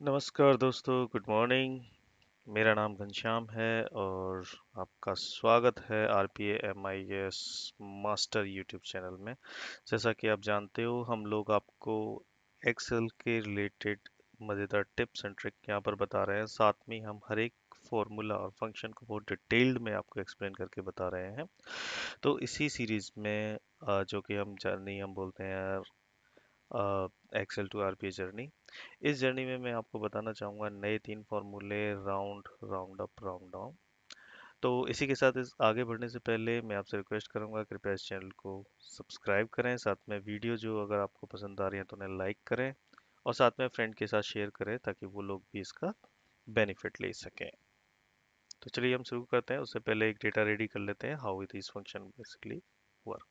नमस्कार दोस्तों, good morning. मेरा नाम घनश्याम है और आपका स्वागत है RPA MIS master YouTube channel में। जैसा कि आप जानते हो, हम लोग आपको एक्सेल के रिलेटेड मज़ेदार टिप्स एंड ट्रिक यहाँ पर बता रहे हैं। साथ में हम हर एक फॉर्मूला और फंक्शन को बहुत डिटेल्ड में आपको एक्सप्लेन करके बता रहे हैं। तो इसी सीरीज में जो कि हम जर्नी हम बोलते हैं एक्सेल टू RPA जर्नी। इस जर्नी में मैं आपको बताना चाहूँगा नए 3 फॉर्मूले, round, round up, round down. तो इसी के साथ इस आगे बढ़ने से पहले मैं आपसे रिक्वेस्ट करूंगा, कृपया इस चैनल को सब्सक्राइब करें। साथ में वीडियो जो अगर आपको पसंद आ रही है तो उन्हें लाइक करें और साथ में फ्रेंड के साथ शेयर करें ताकि वो लोग भी इसका बेनिफिट ले सकें। तो चलिए हम शुरू करते हैं। उससे पहले एक डेटा रेडी कर लेते हैं, how it is function basically work.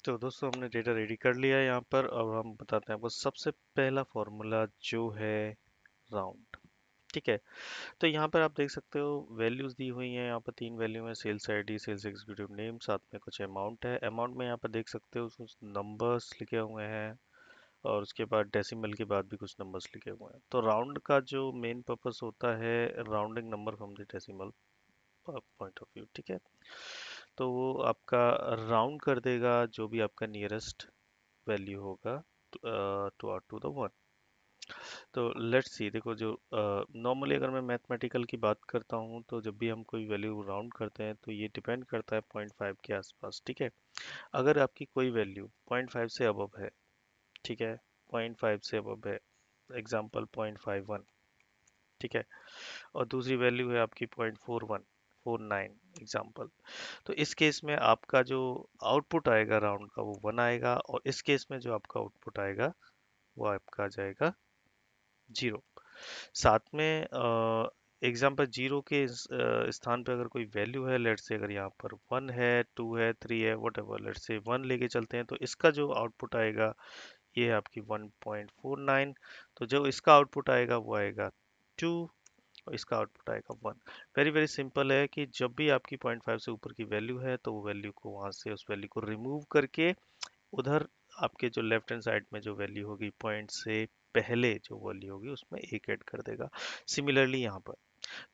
तो दोस्तों, हमने डेटा रेडी कर लिया है यहाँ पर। अब हम बताते हैं आपको सबसे पहला फॉर्मूला जो है राउंड। ठीक है। तो यहाँ पर आप देख सकते हो वैल्यूज दी हुई हैं। यहाँ पर 3 वैल्यू है, sales ID, sales executive name, साथ में कुछ अमाउंट है। अमाउंट में यहाँ पर देख सकते हो कुछ नंबर्स लिखे हुए हैं और उसके बाद डेसिमल के बाद भी कुछ नंबर्स लिखे हुए हैं। तो राउंड का जो मेन पर्पस होता है, rounding number from the decimal point of view. ठीक है। तो वो आपका राउंड कर देगा जो भी आपका नियरेस्ट वैल्यू होगा टू द वन। तो लेट्स सी, देखो जो नॉर्मली अगर मैं मैथमेटिकल की बात करता हूँ तो जब भी हम कोई वैल्यू राउंड करते हैं तो ये डिपेंड करता है 0.5 के आसपास। ठीक है। अगर आपकी कोई वैल्यू 0.5 से अबव है, ठीक है, 0.5 से अबव है, एग्जाम्पल 0.51, ठीक है, और दूसरी वैल्यू है आपकी 0.4149 एग्जाम्पल। तो इस केस में आपका जो आउटपुट आएगा राउंड का वो 1 आएगा, और इस केस में जो आपका आउटपुट आएगा वो आपका आ जाएगा 0। साथ में एग्जाम्पल 0 के स्थान पे अगर कोई वैल्यू है, लेट्स से अगर यहाँ पर 1 है, 2 है, 3 है, वट एवर, लेट्स से 1 लेके चलते हैं, तो इसका जो आउटपुट आएगा ये है आपकी 1.49। तो जो इसका आउटपुट आएगा वो आएगा 2 और इसका आउटपुट आएगा 1। वेरी वेरी सिंपल है कि जब भी आपकी 0.5 से ऊपर की वैल्यू है तो वो वैल्यू को वहाँ से उस वैल्यू को रिमूव करके उधर आपके जो लेफ्ट हैंड साइड में जो वैल्यू होगी पॉइंट से पहले जो वैल्यू होगी उसमें एक ऐड कर देगा। सिमिलरली यहाँ पर,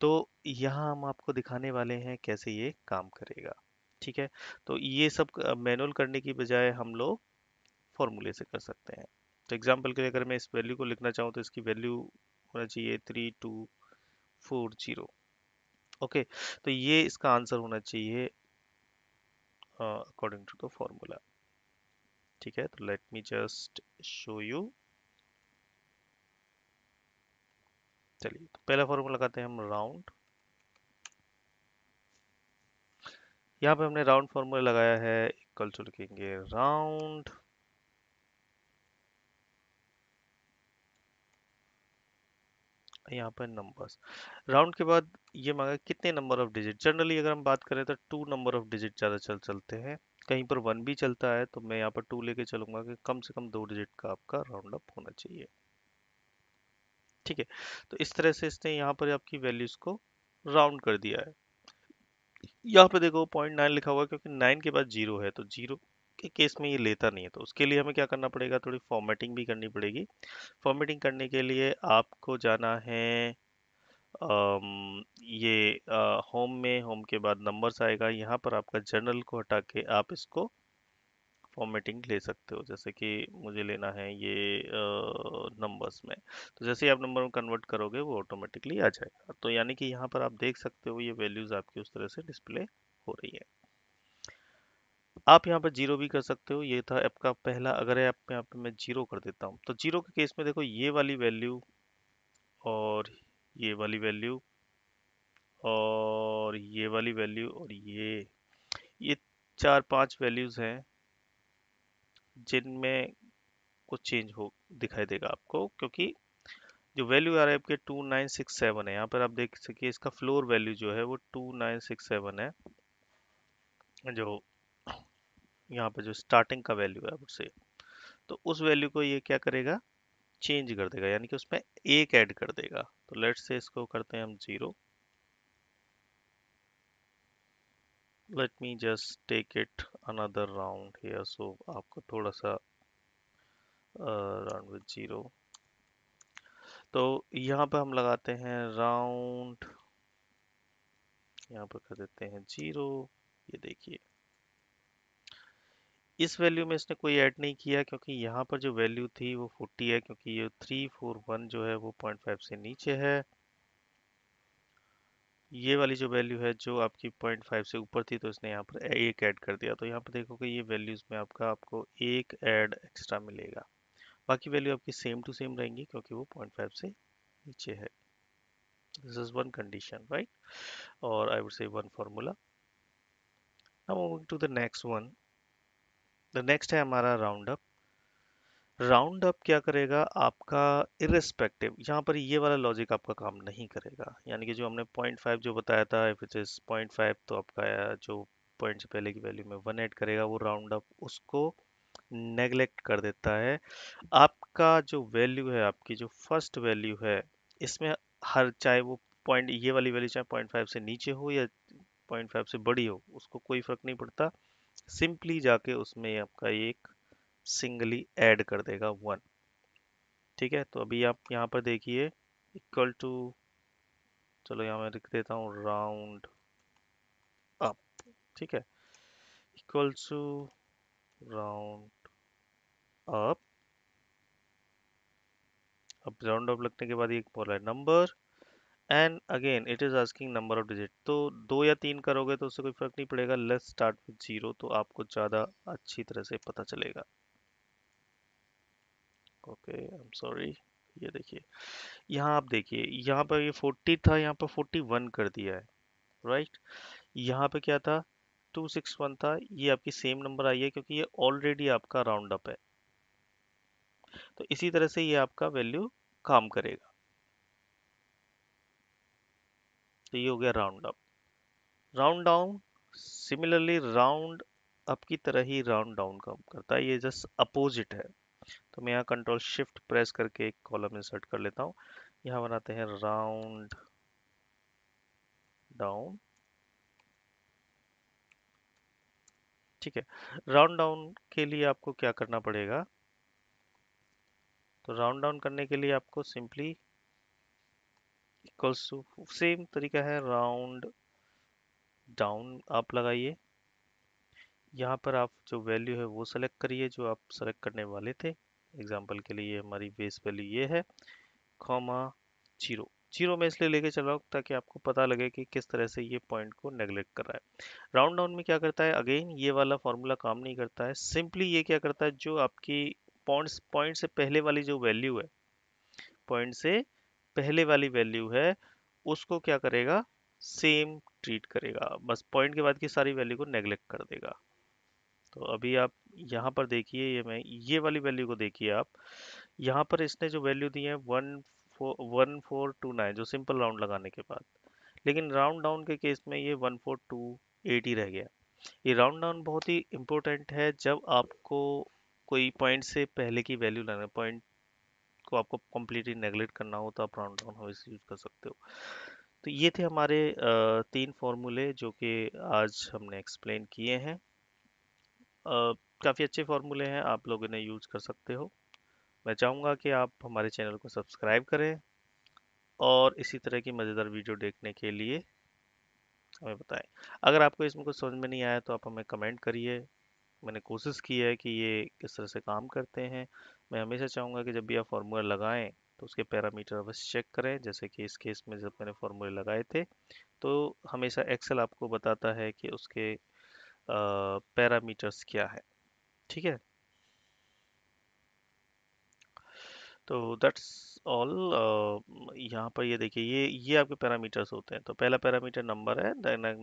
तो यहाँ हम आपको दिखाने वाले हैं कैसे ये काम करेगा। ठीक है। तो ये सब मैनुअल करने की बजाय हम लोग फॉर्मूले से कर सकते हैं। तो एग्जांपल के लिए अगर मैं इस वैल्यू को लिखना चाहूँ तो इसकी वैल्यू होना चाहिए 3240। ओके। तो ये इसका आंसर होना चाहिए अकॉर्डिंग टू द फॉर्मूला। ठीक है। तो late me just show you. चलिए, तो पहला फॉर्मूला लगाते हैं हम, राउंड। यहाँ पे हमने राउंड फॉर्मूला लगाया है, इक्वल टू लिखेंगे राउंड, यहाँ पर नंबर्स। राउंड के बाद ये मांगा कितने नंबर ऑफ डिजिट। जनरली अगर हम बात करें तो 2 नंबर ऑफ डिजिट ज़्यादा चलते हैं। कहीं पर 1 भी चलता है तो मैं यहाँ पर 2 लेके चलूंगा कि कम से कम 2 डिजिट का आपका राउंड अप होना चाहिए। ठीक है। तो इस तरह से इसने यहाँ पर आपकी वैल्यूज को राउंड कर दिया है। यहाँ पे देखो 0.9 लिखा हुआ है क्योंकि 9 के बाद 0 है, तो 0 के केस में ये लेता नहीं है। तो उसके लिए हमें क्या करना पड़ेगा, थोड़ी फॉर्मेटिंग भी करनी पड़ेगी। फॉर्मेटिंग करने के लिए आपको जाना है ये होम में। होम के बाद नंबर्स आएगा, यहाँ पर आपका जर्नल को हटा के आप इसको फॉर्मेटिंग ले सकते हो। जैसे कि मुझे लेना है ये नंबर्स में, तो जैसे ही आप नंबर में कन्वर्ट करोगे वो ऑटोमेटिकली आ जाएगा। तो यानी कि यहाँ पर आप देख सकते हो ये वैल्यूज आपकी उस तरह से डिस्प्ले हो रही है। आप यहाँ पर जीरो भी कर सकते हो। ये था आपका पहला। अगर आप यहाँ पे मैं जीरो कर देता हूँ तो जीरो के केस में देखो ये वाली वैल्यू और ये वाली वैल्यू और ये वाली वैल्यू और ये 4-5 वैल्यूज हैं जिनमें कुछ चेंज हो दिखाई देगा आपको, क्योंकि जो वैल्यू आ रहा है आपके 2967 है। यहाँ पर आप देख सकिए इसका फ्लोर वैल्यू जो है वो 2967 है, जो यहाँ पर जो स्टार्टिंग का वैल्यू है उससे। तो उस वैल्यू को ये क्या करेगा, चेंज कर देगा, यानी कि उसमें एक ऐड कर देगा। तो लेट्स से इसको करते हैं हम 0। Let me just take it another round here, so आपको थोड़ा सा राउंड विद 0। तो यहाँ पर हम लगाते हैं राउंड, यहाँ पर कर देते हैं 0। ये देखिए इस वैल्यू में इसने कोई ऐड नहीं किया क्योंकि यहाँ पर जो वैल्यू थी वो 40 है, क्योंकि ये 341 जो है वो 0.5 से नीचे है। ये वाली जो वैल्यू है जो आपकी 0.5 से ऊपर थी, तो इसने यहाँ पर एक ऐड कर दिया। तो यहाँ पर देखोगे ये वैल्यूज में आपको एक ऐड एक्स्ट्रा मिलेगा। बाकी वैल्यू आपकी सेम टू सेम रहेंगी क्योंकि वो 0.5 से नीचे है। This is one condition, right? और I would say one formula. Now moving to the next one. The next है हमारा राउंड अप। राउंड अप क्या करेगा आपका, इररिस्पेक्टिव, यहाँ पर ये वाला लॉजिक आपका काम नहीं करेगा। यानी कि जो हमने 0.5 जो बताया था, इफ इट इज 0.5 तो आपका जो पॉइंट से पहले की वैल्यू में 1 ऐड करेगा, वो राउंड अप उसको नेग्लेक्ट कर देता है। आपका जो वैल्यू है, आपकी जो फर्स्ट वैल्यू है, इसमें हर, चाहे वो पॉइंट, ये वाली वैल्यू चाहे 0.5 से नीचे हो या 0.5 से बड़ी हो, उसको कोई फर्क नहीं पड़ता। सिंपली जाके उसमें आपका एक सिंगली ऐड कर देगा 1। ठीक है, तो अभी आप यहाँ पर देखिए इक्वल टू, चलो यहाँ मैं लिख देता हूँ राउंड अप। ठीक है, इक्वल टू राउंड अप। अब राउंड अप लगने के बाद ये बोला है number, and again it is asking number of digit. तो 2 या 3 करोगे तो उससे कोई फर्क नहीं पड़ेगा। लेट्स स्टार्ट विद 0, तो आपको ज़्यादा अच्छी तरह से पता चलेगा। Okay, I am sorry. ये देखिए, यहाँ आप देखिए, यहाँ पर ये 40 था, यहाँ पर 41 कर दिया है, राइट? यहाँ पे क्या था, 261 था, ये आपकी सेम नंबर आई है क्योंकि ये ऑलरेडी आपका राउंड अप है। तो इसी तरह से ये आपका वैल्यू काम करेगा। तो ये हो गया round up. Round down, similarly round up की तरह ही राउंड डाउन काम करता है, ये जस्ट अपोजिट है। तो मैं यहाँ कंट्रोल शिफ्ट प्रेस करके एक कॉलम इंसर्ट कर लेता हूँ। यहाँ बनाते हैं राउंड डाउन। ठीक है, राउंड डाउन के लिए आपको क्या करना पड़ेगा, तो राउंड डाउन करने के लिए आपको सिंपली इक्वल्स टू, सेम तरीका है, राउंड डाउन आप लगाइए। यहाँ पर आप जो वैल्यू है वो सेलेक्ट करिए जो आप सेलेक्ट करने वाले थे। एग्जांपल के लिए हमारी बेस वैल्यू ये है, कॉमा 0। 0 में इसलिए लेके चला हूँ ताकि आपको पता लगे कि किस तरह से ये पॉइंट को नेग्लेक्ट कर रहा है। राउंड डाउन में क्या करता है, अगेन ये वाला फॉर्मूला काम नहीं करता है। सिंपली ये क्या करता है, जो आपकी पॉइंट्स, पॉइंट से पहले वाली जो वैल्यू है, पॉइंट से पहले वाली वैल्यू है, उसको क्या करेगा, सेम ट्रीट करेगा, बस पॉइंट के बाद की सारी वैल्यू को नेग्लेक्ट कर देगा। तो अभी आप यहाँ पर देखिए, ये वाली वैल्यू को देखिए आप, यहाँ पर इसने जो वैल्यू दी है 1429, जो सिंपल राउंड लगाने के बाद, लेकिन राउंड डाउन के केस में ये 1428 ही रह गया। ये राउंड डाउन बहुत ही इंपॉर्टेंट है जब आपको कोई पॉइंट से पहले की वैल्यू लाना, पॉइंट को आपको कंप्लीटली नेगलेक्ट करना हो तो आप राउंड डाउन हमेशा यूज कर सकते हो। तो ये थे हमारे 3 फॉर्मूले जो कि आज हमने एक्सप्लेन किए हैं। काफ़ी अच्छे फॉर्मूले हैं, आप लोग इन्हें यूज कर सकते हो। मैं चाहूँगा कि आप हमारे चैनल को सब्सक्राइब करें और इसी तरह की मज़ेदार वीडियो देखने के लिए हमें बताएं। अगर आपको इसमें कुछ समझ में नहीं आया तो आप हमें कमेंट करिए। मैंने कोशिश की है कि ये किस तरह से काम करते हैं। मैं हमेशा चाहूँगा कि जब भी आप फार्मूला लगाएं तो उसके पैरामीटर अवश्य चेक करें, जैसे कि इस केस में जब मैंने फार्मूले लगाए थे तो हमेशा एक्सेल आपको बताता है कि उसके पैरामीटर्स क्या है। ठीक है, तो दैट्स ऑल। यहाँ पर ये देखिए, ये आपके पैरामीटर्स होते हैं। तो पहला पैरामीटर नंबर है,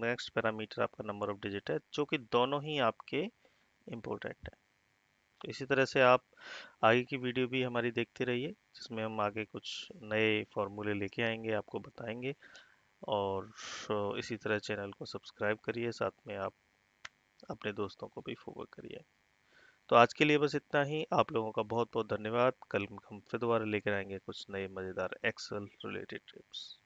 नेक्स्ट पैरामीटर आपका नंबर ऑफ डिजिट है, जो कि दोनों ही आपके इम्पोर्टेंट है। तो इसी तरह से आप आगे की वीडियो भी हमारी देखते रहिए, जिसमें हम आगे कुछ नए फॉर्मूले लेके आएंगे, आपको बताएंगे। और इसी तरह चैनल को सब्सक्राइब करिए, साथ में आप अपने दोस्तों को भी फॉरवर्ड करिए। तो आज के लिए बस इतना ही। आप लोगों का बहुत बहुत धन्यवाद। कल हम फिर दोबारा लेकर आएंगे कुछ नए मज़ेदार एक्सेल रिलेटेड टिप्स।